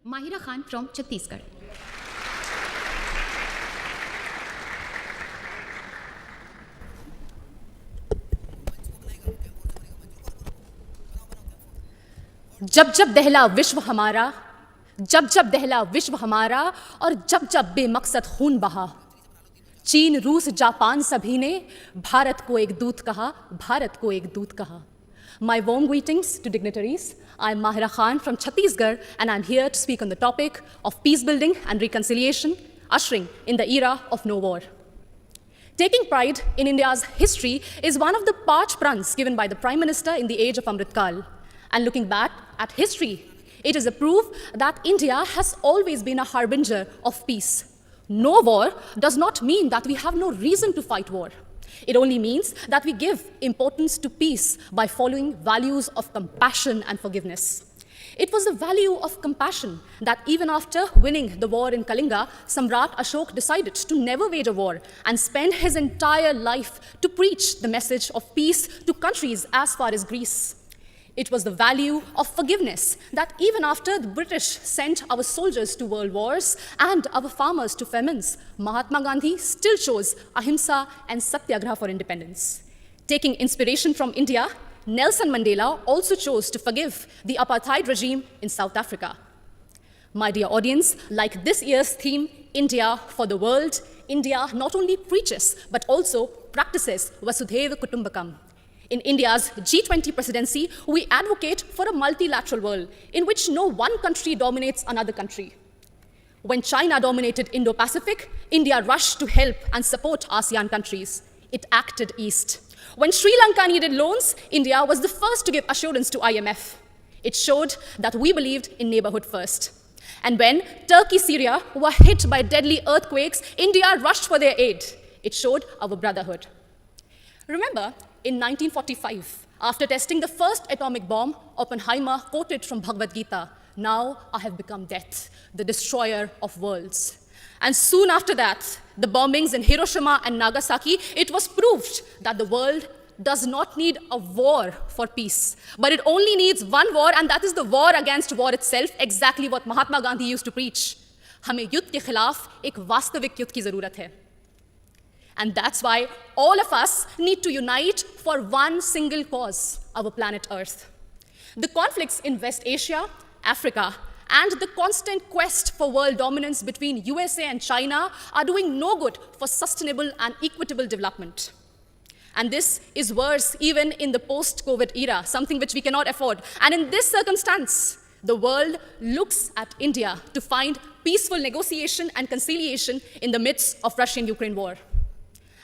Mahira Khan from Chhattisgarh. जब जब दहला विश्व हमारा, जब जब दहला विश्व हमारा और जब जब बेमकसद खून बहा, चीन रूस जापान सभी ने भारत को एक दूत कहा, भारत को एक दूत कहा. My warm greetings to dignitaries. I'm Mahira Khan from Chhattisgarh and I'm here to speak on the topic of peace building and reconciliation, ushering in the era of no war. Taking pride in India's history is one of the parch pruns given by the Prime Minister in the age of Amrit Kal. And looking back at history, it is a proof that India has always been a harbinger of peace. No war does not mean that we have no reason to fight war. It only means that we give importance to peace by following values of compassion and forgiveness. It was the value of compassion that even after winning the war in Kalinga, Samrat Ashok decided to never wage a war and spend his entire life to preach the message of peace to countries as far as Greece. It was the value of forgiveness that even after the British sent our soldiers to world wars and our farmers to famines, Mahatma Gandhi still chose ahimsa and satyagraha for independence. Taking inspiration from India, Nelson Mandela also chose to forgive the apartheid regime in South Africa. My dear audience, like this year's theme, India for the World, India not only preaches but also practices Vasudhaiva Kutumbakam. In India's G20 presidency, we advocate for a multilateral world in which no one country dominates another country. When China dominated Indo-Pacific, India rushed to help and support ASEAN countries. It acted east. When Sri Lanka needed loans, India was the first to give assurance to IMF. It showed that we believed in neighborhood first. And when Turkey, Syria were hit by deadly earthquakes, India rushed for their aid. It showed our brotherhood. Remember, in 1945, after testing the first atomic bomb, Oppenheimer quoted from Bhagavad Gita, "Now I have become death, the destroyer of worlds." And soon after that, the bombings in Hiroshima and Nagasaki, it was proved that the world does not need a war for peace, but it only needs one war, and that is the war against war itself, exactly what Mahatma Gandhi used to preach. हमें युद्ध के खिलाफ एक वास्तविक युद्ध की जरूरत है. And that's why all of us need to unite for one single cause, our planet Earth. The conflicts in West Asia, Africa, and the constant quest for world dominance between USA and China are doing no good for sustainable and equitable development. And this is worse even in the post-COVID era, something which we cannot afford. And in this circumstance, the world looks at India to find peaceful negotiation and conciliation in the midst of Russian-Ukraine war.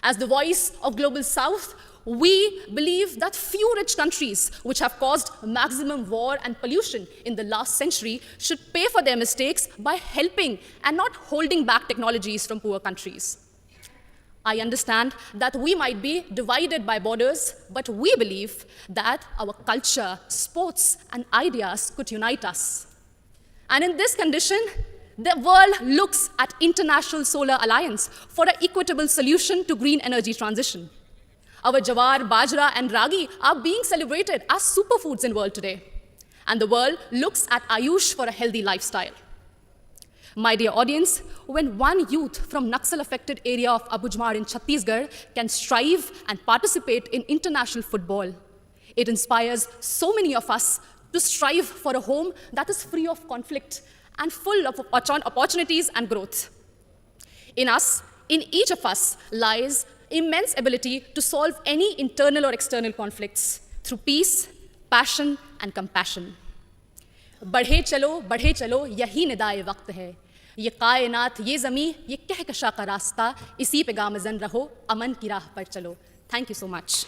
As the voice of Global South, we believe that few rich countries which have caused maximum war and pollution in the last century should pay for their mistakes by helping and not holding back technologies from poor countries. I understand that we might be divided by borders, but we believe that our culture, sports, and ideas could unite us. And in this condition, the world looks at International Solar Alliance for an equitable solution to green energy transition. Our jawar, bajra, and ragi are being celebrated as superfoods in the world today. And the world looks at Ayush for a healthy lifestyle. My dear audience, when one youth from Naxal-affected area of Abujmar in Chhattisgarh can strive and participate in international football, it inspires so many of us to strive for a home that is free of conflict and full of opportunities and growth. In us, in each of us, lies immense ability to solve any internal or external conflicts through peace, passion, and compassion. बढ़े चलो, यही निदाए वक्त है. ये कायनात, ये ज़मीं, ये कहकशा का रास्ता, इसी पे गामज़न रहो, अमन की राह पर चलो. Thank you so much.